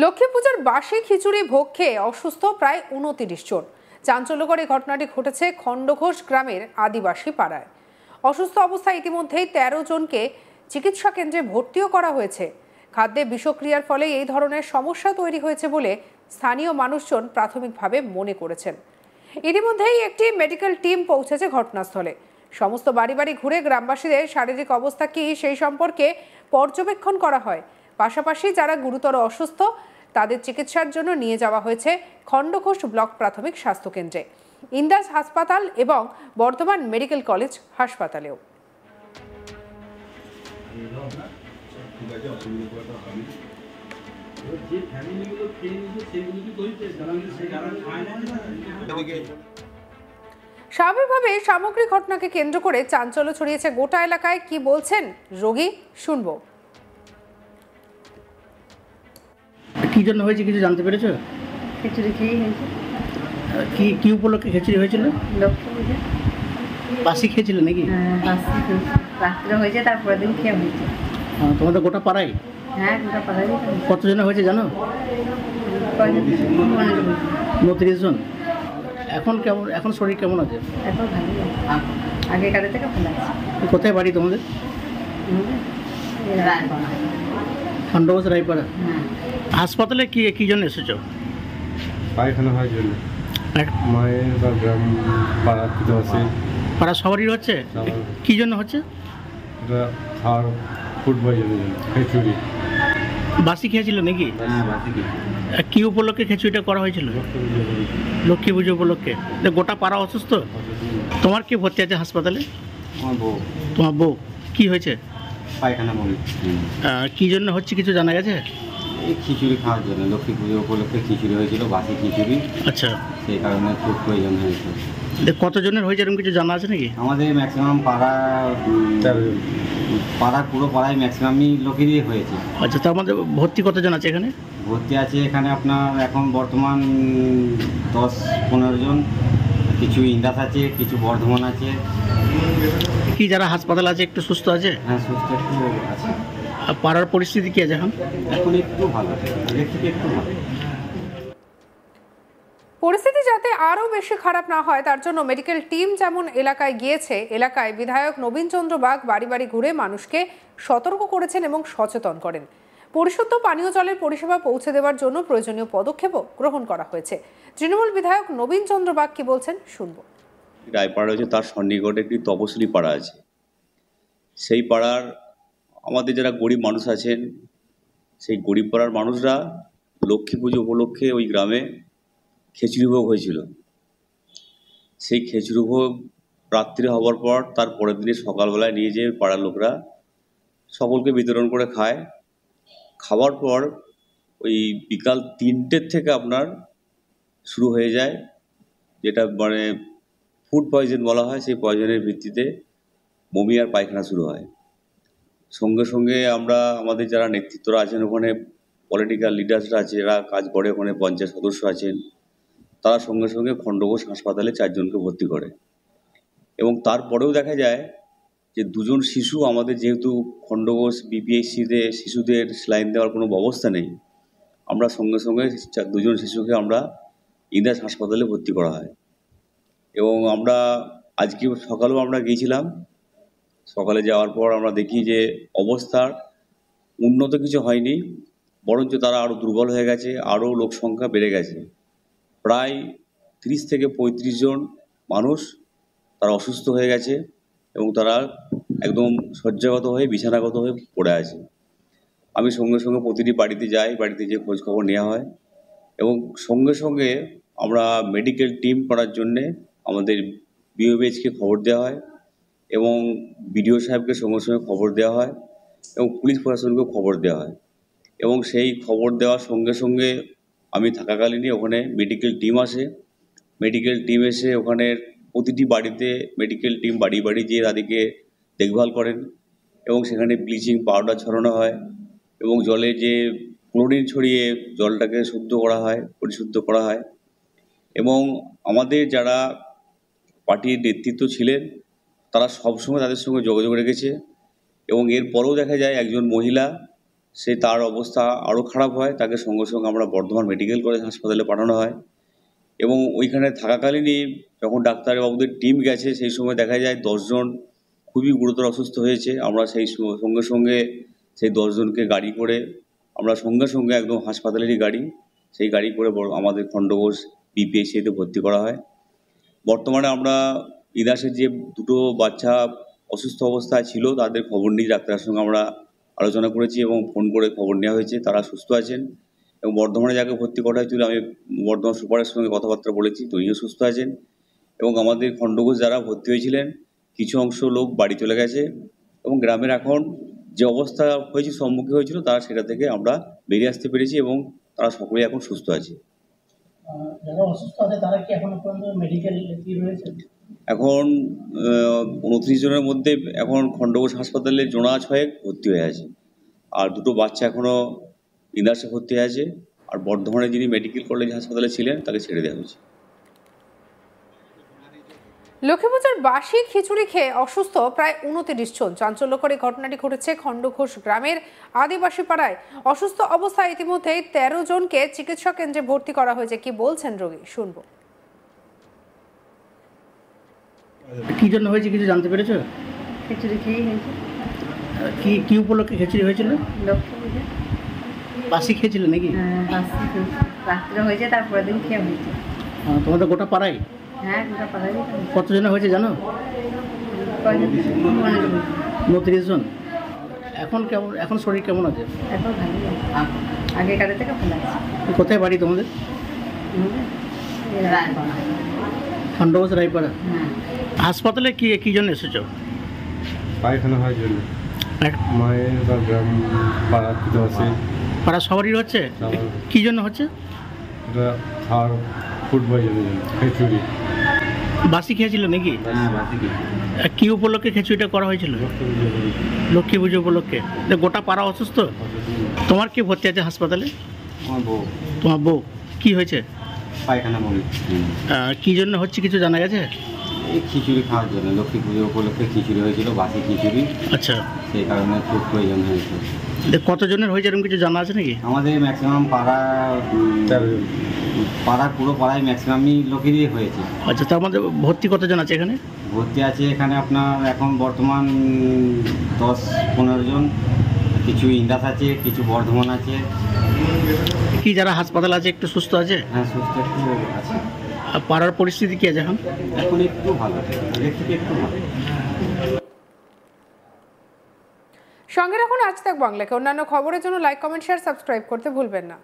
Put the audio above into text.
লক্ষ্মী পূজার বাসি খিচুড়ি ভোগ খেয়ে অসুস্থ প্রায় ২৯ জন। চাঞ্চল্যকর এই ঘটনাটি ঘটেছে খণ্ডঘোষ গ্রামের আদিবাসী পাড়ায়। অসুস্থ অবস্থায় ইতিমধ্যেই ১৩ জনকে চিকিৎসা কেন্দ্রে ভর্তিও করা হয়েছে। খাদ্যে বিষক্রিয়ার ফলে এই ধরনের সমস্যা তৈরি হয়েছে বলে স্থানীয় মানুষজন প্রাথমিকভাবে মনে করেছেন। ইতিমধ্যেই একটি মেডিকেল টিম পৌঁছেছে ঘটনাস্থলে। সমস্ত বাড়ি বাড়ি ঘুরে গ্রামবাসীদের শারীরিক অবস্থা কি সেই সম্পর্কে পর্যবেক্ষণ করা হয়। পাশাপাশি যারা গুরুতর অসুস্থ তাদের চিকিৎসার জন্য নিয়ে যাওয়া হয়েছে খণ্ডঘোষ ব্লক প্রাথমিক স্বাস্থ্য কেন্দ্রে, ইন্দাস হাসপাতাল এবং বর্ধমান মেডিকেল কলেজ হাসপাতালেও। স্বাভাবিকভাবে সামগ্রিক ঘটনাকে কেন্দ্র করে চাঞ্চল্য ছড়িয়েছে গোটা এলাকায়। কি বলছেন রোগী, শুনবো। কি জন্য হয়েছে কিছু জানতে পেরেছো? খিচুড়ি খেয়েই হয়েছে। কি উপলক্ষে খিচুড়ি হয়েছিল? লক্ষ্মী পূজা। বাসি খেয়েছিল নাকি? হ্যাঁ, বাসি খেয়েছি। রাত্রে হয়েছে, তারপরের দিন খেয়ে হয়েছে। তোমাদের গোটা পাড়ায়? হ্যাঁ, গোটা পাড়ায়। কতজনে হয়েছে জানো? 29 জন। এখন শরীর কেমন আছে? এখন ভালোই আছে, আগেকার থেকে ভালো আছে। কোথায় বাড়ি তোমাদের? খণ্ডঘোষ রায়পাড়া। হাসপাতালে কি জন্য এসেছো? পায়খানা হয় জন্য। মায়ের বা গ্রাম পাড়া আছে, পাড়া সবারই হচ্ছে। কি জন্য হচ্ছে? এটা খাওয়ার ফুড পয়জনের জন্য। খিচুড়ি বাসি খেয়েছিল নাকি? কি উপলক্ষে খিচুড়িটা করা হয়েছিল? লক্ষ্মী পুজো উপলক্ষে। গোটা পাড়া অসুস্থ। তোমার কি ভর্তি আছে হাসপাতালে? আমার বউ। তোমার বউ কি হয়েছে? পায়খানা বলি। কি জন্য হচ্ছে কিছু জানা গেছে? এই খিচুড়ি খাওয়ার জন্য। লক্ষ্মী পুজো উপলক্ষে খিচুড়ি হয়েছিল, বাসি খিচুড়ি। আচ্ছা, সেই কারণে খুব প্রয়োজন হয়েছে। কতজনের হয়েছে এরকম কিছু জানা আছে নাকি? আমাদের ম্যাক্সিমাম পাড়ার পুরো পাড়ায় ম্যাক্সিমামই লোকেরই হয়েছে। আচ্ছা, তার মধ্যে ভর্তি কতজন আছে এখানে? ভর্তি আছে এখানে আপনার এখন বর্তমান 10-15 জন। কিছু ইন্দাস আছে, কিছু বর্ধমান আছে। কি যারা হাসপাতাল আছে একটু সুস্থ আছে? হ্যাঁ, সুস্থ একটু আছে। আর পাড়ার পরিস্থিতি কি আছে এখন? এখন একটু ভালো, আগের থেকে একটু ভালো। পরিস্থিতি যাতে আরও বেশি খারাপ না হয় তার জন্য মেডিকেল টিম যেমন এলাকায় গিয়েছে, এলাকায় বিধায়ক নবীন চন্দ্র বাগ বাড়ি বাড়ি ঘুরে মানুষকে সতর্ক করেছেন এবং সচেতন করেন। পরিশুদ্ধ পানীয় জলের পরিষেবা পৌঁছে দেওয়ার জন্য প্রয়োজনীয় পদক্ষেপও গ্রহণ করা হয়েছে। তৃণমূল বিধায়ক নবীন চন্দ্র বাগ কি বলছেন শুনবো। রায়পাড়া হচ্ছে তার সন্নিকটে একটি তপশিলি পাড়া আছে। সেই পাড়ার আমাদের যারা গরিব মানুষ আছেন, সেই গরিব পাড়ার মানুষরা লক্ষ্মী পুজো উপলক্ষে ওই গ্রামে খিচুড়ি ভোগ হয়েছিল। সেই খিচুড়ি ভোগ রাত্রি হওয়ার পর তার পরের দিনে সকালবেলায় নিয়ে যেয়ে পাড়ার লোকরা সকলকে বিতরণ করে খায়। খাওয়ার পর ওই বিকাল 3টের থেকে আপনার শুরু হয়ে যায়, যেটা মানে ফুড পয়জন বলা হয়। সেই পয়জনের ভিত্তিতে বমি আর পায়খানা শুরু হয়। সঙ্গে সঙ্গে আমরা আমাদের যারা নেতৃত্বরা আছেন ওখানে, পলিটিক্যাল লিডার্সরা আছে, যারা কাজ করে ওখানে, পঞ্চায়েত সদস্য আছেন, তারা সঙ্গে সঙ্গে খণ্ডঘোষ হাসপাতালে 4 জনকে ভর্তি করে। এবং তারপরেও দেখা যায় যে 2 জন শিশু, আমাদের যেহেতু খণ্ডঘোষ বিপিএইচসিতে শিশুদের স্যালাইন দেওয়ার কোনো ব্যবস্থা নেই, আমরা সঙ্গে সঙ্গে 2 জন শিশুকে আমরা ইন্দাস হাসপাতালে ভর্তি করা হয়। এবং আমরা আজকে সকালেও আমরা গিয়েছিলাম। সকালে যাওয়ার পর আমরা দেখি যে অবস্থার উন্নত কিছু হয়নি, বরঞ্চ তারা আরও দুর্বল হয়ে গেছে, আরও লোক সংখ্যা বেড়ে গেছে। প্রায় 30 থেকে 35 জন মানুষ তারা অসুস্থ হয়ে গেছে এবং তারা একদম শয্যাগত হয়ে বিছানাগত হয়ে পড়ে আছে। আমি সঙ্গে সঙ্গে প্রতিটি বাড়িতে যাই, বাড়িতে যেয়ে খোঁজখবর নেওয়া হয় এবং সঙ্গে সঙ্গে আমরা মেডিকেল টিম করার জন্যে আমাদের বিওবিএইচকে খবর দেওয়া হয় এবং বিডিও সাহেবকে সঙ্গে সঙ্গে খবর দেওয়া হয় এবং পুলিশ প্রশাসনকেও খবর দেওয়া হয়। এবং সেই খবর দেওয়ার সঙ্গে সঙ্গে আমি থাকাকালীনই ওখানে মেডিকেল টিম আসে। মেডিকেল টিম এসে ওখানে প্রতিটি বাড়িতে মেডিকেল টিম বাড়ি বাড়ি যেয়ে তাদেরকে দেখভাল করেন এবং সেখানে ব্লিচিং পাউডার ছড়ানো হয় এবং জলে যে ক্লোরিন ছড়িয়ে জলটাকে শুদ্ধ করা হয়, পরিশুদ্ধ করা হয়। এবং আমাদের যারা পার্টির নেতৃত্ব ছিলেন তারা সবসময় তাদের সঙ্গে যোগাযোগ রেখেছে এবং এরপরেও দেখা যায় একজন মহিলা তার অবস্থা আরও খারাপ হয়, তাকে সঙ্গে সঙ্গে আমরা বর্ধমান মেডিকেল কলেজ হাসপাতালে পাঠানো হয় এবং ওইখানে থাকাকালীনই যখন ডাক্তারবাবুদের টিম গেছে সেই সময় দেখা যায় 10 জন খুবই গুরুতর অসুস্থ হয়েছে। আমরা সঙ্গে সঙ্গে সেই 10 জনকে গাড়ি করে আমরা সঙ্গে সঙ্গে একদম হাসপাতালেরই গাড়ি, সেই গাড়ি করে আমাদের খণ্ডঘোষ বিপিএইচসিতে ভর্তি করা হয়। বর্তমানে আমরা ইদাসের যে 2টো বাচ্চা অসুস্থ অবস্থায় ছিল তাদের খবর নিয়ে ডাক্তারের সঙ্গে আমরা আলোচনা করেছি এবং ফোন করে খবর নেওয়া হয়েছে, তারা সুস্থ আছেন এবং বর্ধমানে যাকে ভর্তি করা হয়েছিল আমি বর্ধমান সুপারের সঙ্গে কথাবার্তা বলেছি, তিনিও সুস্থ আছেন এবং আমাদের খণ্ডঘোষ যারা ভর্তি হয়েছিলেন কিছু অংশ লোক বাড়ি চলে গেছে এবং গ্রামের এখন যে অবস্থা হয়েছে সম্মুখীন হয়েছিল তারা সেটা থেকে আমরা বেরিয়ে আসতে পেরেছি এবং তারা সকলেই এখন সুস্থ আছে। যারা অসুস্থ আছে তারা কি এখনো পর্যন্ত মেডিকেল রয়েছে? এখন 29 জনের মধ্যে এখন খণ্ডঘোষ হাসপাতালে জোড়া 6 ভর্তি হয়ে আছে আর 2টো বাচ্চা এখনও ইন্দাসে ভর্তি হয়ে আছে আর বর্ধমানে যিনি মেডিকেল কলেজ হাসপাতালে ছিলেন তাকে ছেড়ে দেওয়া হয়েছে। লক্ষ্মীপুজোর বাসি খিচুড়ি খেয়ে অসুস্থ প্রায় 29 জন। চাঞ্চল্যকর এই ঘটনাটি ঘটেছে খণ্ডঘোষ গ্রামের আদিবাসী পাড়ায়। অসুস্থ অবস্থায় ইতিমধ্যেই 13 জনকে চিকিৎসা কেন্দ্রে ভর্তি করা হয়েছে। কি বলছেন রোগী, শুনবো। কি জন্য হয়েছে কিছু জানতে পেরেছো? খিচুড়ি খেয়েই হয়েছে। কি উপলক্ষে খিচুড়ি হয়েছিল? লক্ষ্মী পুজো। বাসি খেয়েছিল নাকি? হ্যাঁ, বাসি খেয়েছি। রাত্রে হয়েছে, তারপরের দিন খেয়ে হয়েছে। তোমাদের গোটা পাড়ায় হ্যাঁ, গোটা পাড়ায় হয়েছে। কতজনে হয়েছে জানো? কয়জন? 29 জন। এখন শরীর কেমন আছে? এখন ভালোই আছে, আগেকার থেকে ভালো আছে। কোথায় বাড়ি তোমাদের? খণ্ডঘোষ রায়পাড়া। হ্যাঁ। হাসপাতালে কি জন্য এসেছো? পায়খানা হয় জন্য মায়ের বা গ্রাম পাড়া আছে, পাড়া সবারই হচ্ছে? কি জন্য হচ্ছে? এটা খাওয়ার ফুড পয়জনের জন্য খিচুড়ি। বাসি খেয়েছিল নাকি? হ্যাঁ বাসি খেয়েছি। কি উপলক্ষে খিচুড়িটা করা হয়েছিল? লক্ষ্মী পুজো উপলক্ষে। গোটা পাড়া অসুস্থ? তোমার কি ভর্তি আছে হাসপাতালে? আমার বউ তোমার বউ কি হয়েছে? পায়খানা বমি। কি জন্য হচ্ছে কিছু জানা গেছে? এই খিচুড়ি খাওয়ার জন্য লক্ষ্মী পুজো উপলক্ষে খিচুড়ি হয়েছিল, বাসি খিচুড়ি, আচ্ছা, সেই কারণে খুব প্রয়োজন হয়েছে। কতজনের হয়েছে এরকম কিছু জানা আছে নাকি? আমাদের ম্যাক্সিমাম পাড়ার পুরো পাড়ায় ম্যাক্সিমামই লোকেরই হয়েছে। আচ্ছা, তার মধ্যে ভর্তি কতজন আছে এখানে? ভর্তি আছে এখানে আপনার এখন বর্তমান 10-15 জন, কিছু ইন্দাস আছে, কিছু বর্ধমান আছে। কি যারা হাসপাতালে আছে একটু সুস্থ আছে? হ্যাঁ, সুস্থ একটু আছে। আর পাড়ার পরিস্থিতি কি আছে এখন? এখন একটু ভালো, আগের থেকে একটু ভালো। সঙ্গে রাখুন আজ তাক বাংলাকে। অন্যান্য খবরের জন্য লাইক, কমেন্ট, শেয়ার, সাবস্ক্রাইব করতে ভুলবেন না।